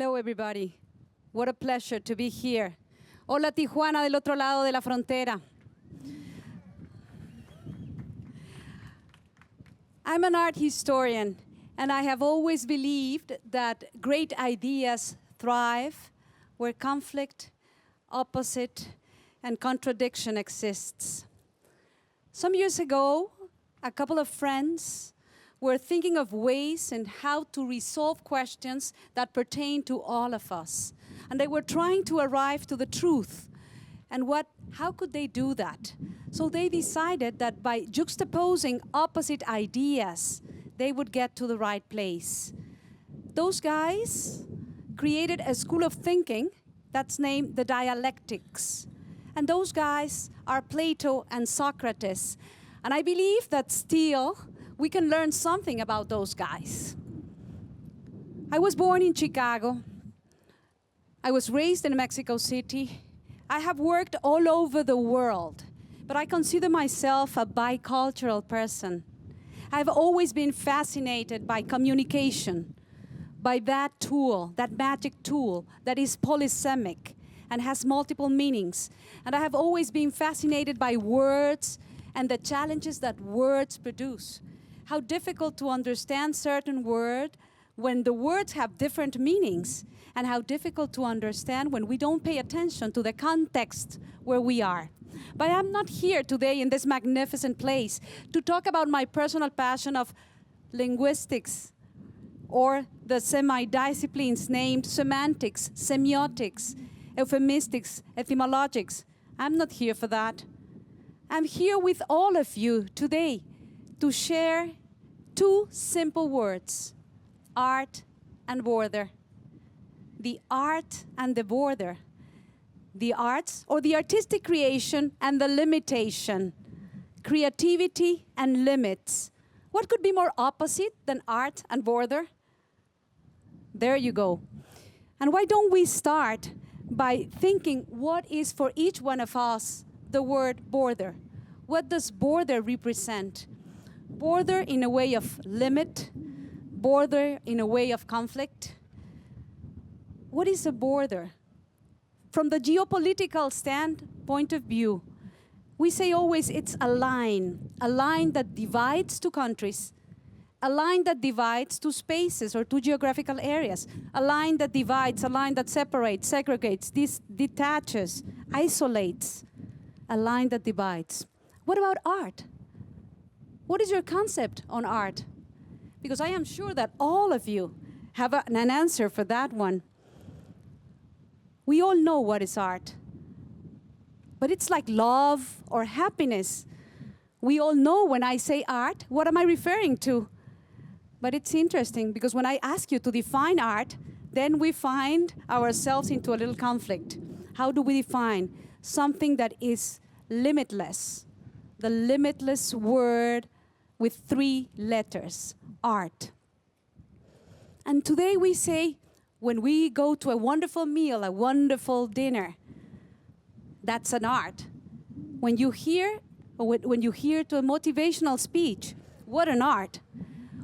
Hello, everybody. What a pleasure to be here. Hola, Tijuana, del otro lado de la frontera. I'm an art historian, and I have always believed that great ideas thrive where conflict, opposite, and contradiction exists. Some years ago, a couple of friends were thinking of ways and how to resolve questions that pertain to all of us. And they were trying to arrive to the truth. And how could they do that? So they decided that by juxtaposing opposite ideas, they would get to the right place. Those guys created a school of thinking that's named the Dialectics. And those guys are Plato and Socrates. And I believe that still we can learn something about those guys. I was born in Chicago. I was raised in Mexico City. I have worked all over the world, but I consider myself a bicultural person. I've always been fascinated by communication, by that tool, that magic tool that is polysemic and has multiple meanings. And I have always been fascinated by words and the challenges that words produce. How difficult to understand certain words when the words have different meanings, and how difficult to understand when we don't pay attention to the context where we are. But I'm not here today in this magnificent place to talk about my personal passion of linguistics or the semi-disciplines named semantics, semiotics, euphemistics, etymologics. I'm not here for that. I'm here with all of you today to share two simple words, art and border. The art and the border. The arts or the artistic creation and the limitation. Creativity and limits. What could be more opposite than art and border? There you go. And why don't we start by thinking what is for each one of us the word border? What does border represent? Border in a way of limit, border in a way of conflict. What is a border? From the geopolitical standpoint of view, we say always it's a line that divides two countries, a line that divides two spaces or two geographical areas, a line that divides, a line that separates, segregates, detaches, isolates, a line that divides. What about art? What is your concept on art? Because I am sure that all of you have an answer for that one. We all know what is art. But it's like love or happiness. We all know when I say art, what am I referring to? But it's interesting because when I ask you to define art, then we find ourselves into a little conflict. How do we define something that is limitless? The limitless word with 3 letters, art. And today we say, when we go to a wonderful meal, a wonderful dinner, that's an art. When you hear to a motivational speech, what an art.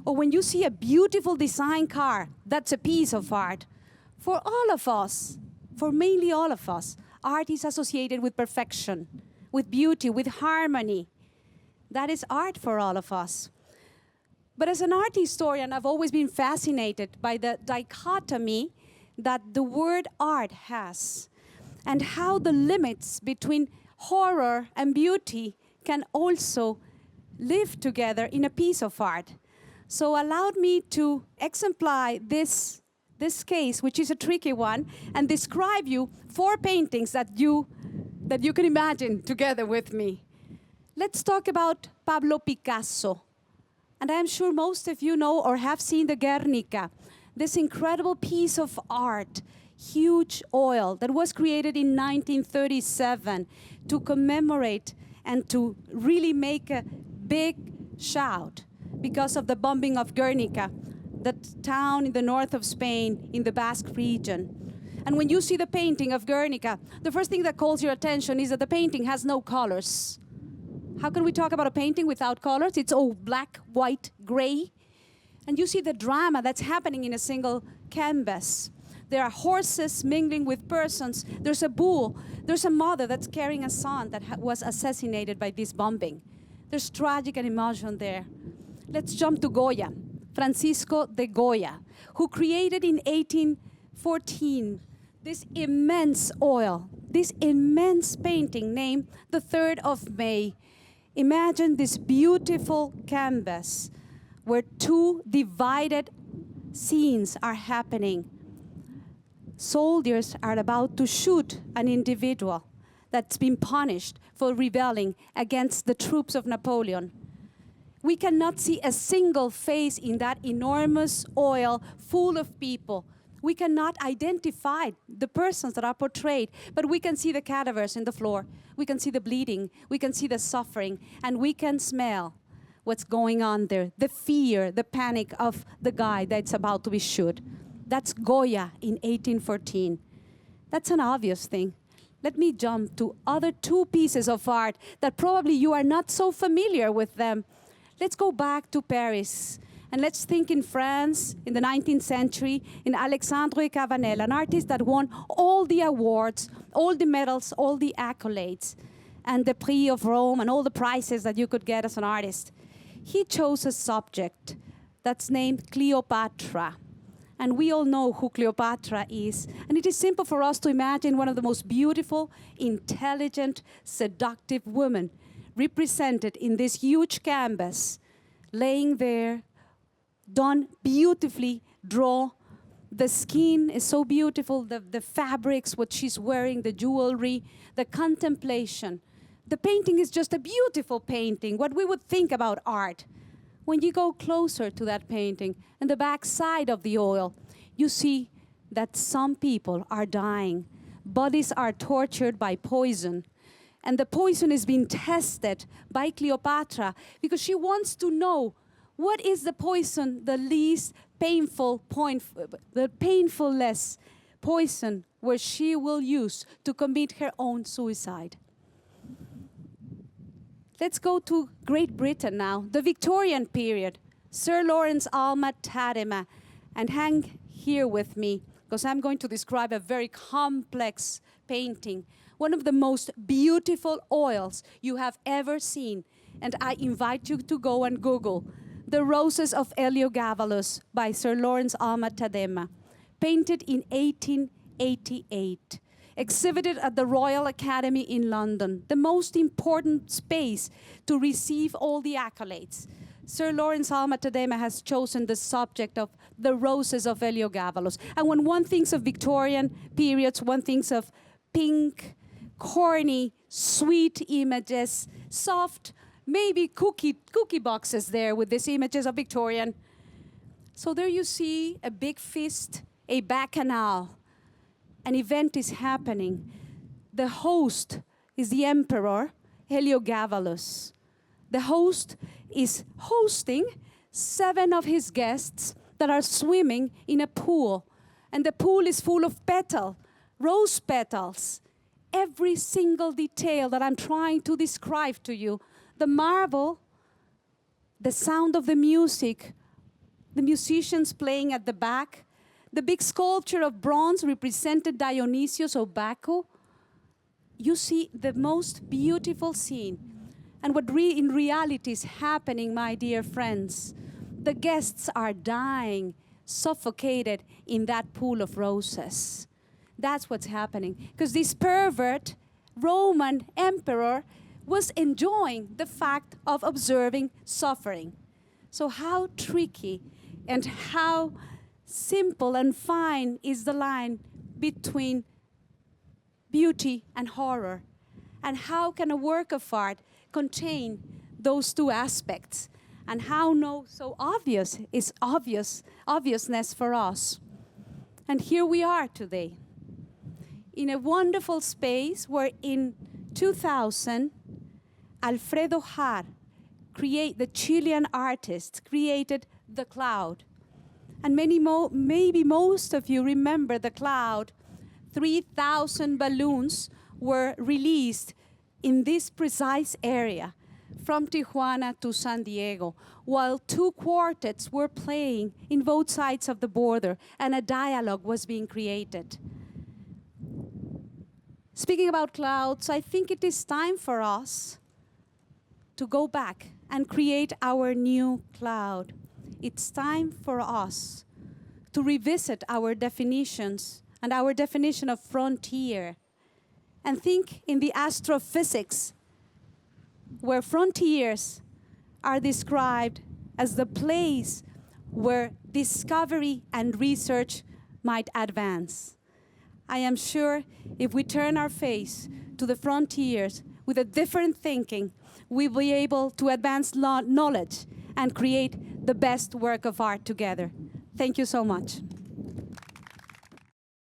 Or when you see a beautiful design car, that's a piece of art. For all of us, for mainly all of us, art is associated with perfection, with beauty, with harmony. That is art for all of us. But as an art historian, I've always been fascinated by the dichotomy that the word art has and how the limits between horror and beauty can also live together in a piece of art. So allowed me to exemplify this case, which is a tricky one, and describe you 4 paintings that you can imagine together with me. Let's talk about Pablo Picasso. And I'm sure most of you know or have seen the Guernica, this incredible piece of art, huge oil, that was created in 1937 to commemorate and to really make a big shout because of the bombing of Guernica, the town in the north of Spain in the Basque region. And when you see the painting of Guernica, the first thing that calls your attention is that the painting has no colors. How can we talk about a painting without colors? It's all black, white, gray. And you see the drama that's happening in a single canvas. There are horses mingling with persons. There's a bull. There's a mother that's carrying a son that was assassinated by this bombing. There's tragic and emotion there. Let's jump to Goya, Francisco de Goya, who created in 1814 this immense oil, this immense painting named The 3rd of May. Imagine this beautiful canvas where two divided scenes are happening. Soldiers are about to shoot an individual that's been punished for rebelling against the troops of Napoleon. We cannot see a single face in that enormous oil full of people. We cannot identify the persons that are portrayed, but we can see the cadavers in the floor. We can see the bleeding. We can see the suffering, and we can smell what's going on there, the fear, the panic of the guy that's about to be shot. That's Goya in 1814. That's an obvious thing. Let me jump to other two pieces of art that probably you are not so familiar with them. Let's go back to Paris, and let's think in France in the 19th century, in Alexandre Cabanel, an artist that won all the awards, all the medals, all the accolades, and the Prix of Rome, and all the prizes that you could get as an artist. He chose a subject that's named Cleopatra. And we all know who Cleopatra is. And it is simple for us to imagine one of the most beautiful, intelligent, seductive women represented in this huge canvas, laying there, done beautifully, draw. The skin is so beautiful, the fabrics, what she's wearing, the jewelry, the contemplation. The painting is just a beautiful painting, what we would think about art. When you go closer to that painting, and the back side of the oil, you see that some people are dying. Bodies are tortured by poison. And the poison is being tested by Cleopatra because she wants to know what is the poison, the least painful point, the painful-less poison where she will use to commit her own suicide. Let's go to Great Britain now, the Victorian period, Sir Lawrence Almatadema, and hang here with me because I'm going to describe a very complex painting, one of the most beautiful oils you have ever seen, and I invite you to go and Google The Roses of Heliogabalus by Sir Lawrence Almatadema, painted in 1888. Exhibited at the Royal Academy in London, the most important space to receive all the accolades. Sir Lawrence Almatadema has chosen the subject of The Roses of Heliogabalus. And when one thinks of Victorian periods, one thinks of pink, corny, sweet images, soft, maybe cookie boxes there with these images of Victorian. So there you see a big feast, a bacchanal. An event is happening. The host is the emperor, Heliogabalus. The host is hosting 7 of his guests that are swimming in a pool. And the pool is full of rose petals. Every single detail that I'm trying to describe to you. The marble, the sound of the music, the musicians playing at the back, the big sculpture of bronze represented Dionysius of Baco. You see the most beautiful scene. And what in reality is happening, my dear friends, the guests are dying, suffocated in that pool of roses. That's what's happening. Because this pervert Roman emperor was enjoying the fact of observing suffering. So how tricky and how simple and fine is the line between beauty and horror. And how can a work of art contain those two aspects? And how so obvious is obviousness for us. And here we are today, in a wonderful space where in 2000, Alfredo Har, the Chilean artist, created The Cloud. And maybe most of you remember The Cloud. 3,000 balloons were released in this precise area from Tijuana to San Diego, while two quartets were playing in both sides of the border and a dialogue was being created. Speaking about clouds, I think it is time for us to go back and create our new cloud. It's time for us to revisit our definitions and our definition of frontier, and think in the astrophysics, where frontiers are described as the place where discovery and research might advance. I am sure if we turn our face to the frontiers with a different thinking, we will be able to advance knowledge and create the best work of art together. Thank you so much.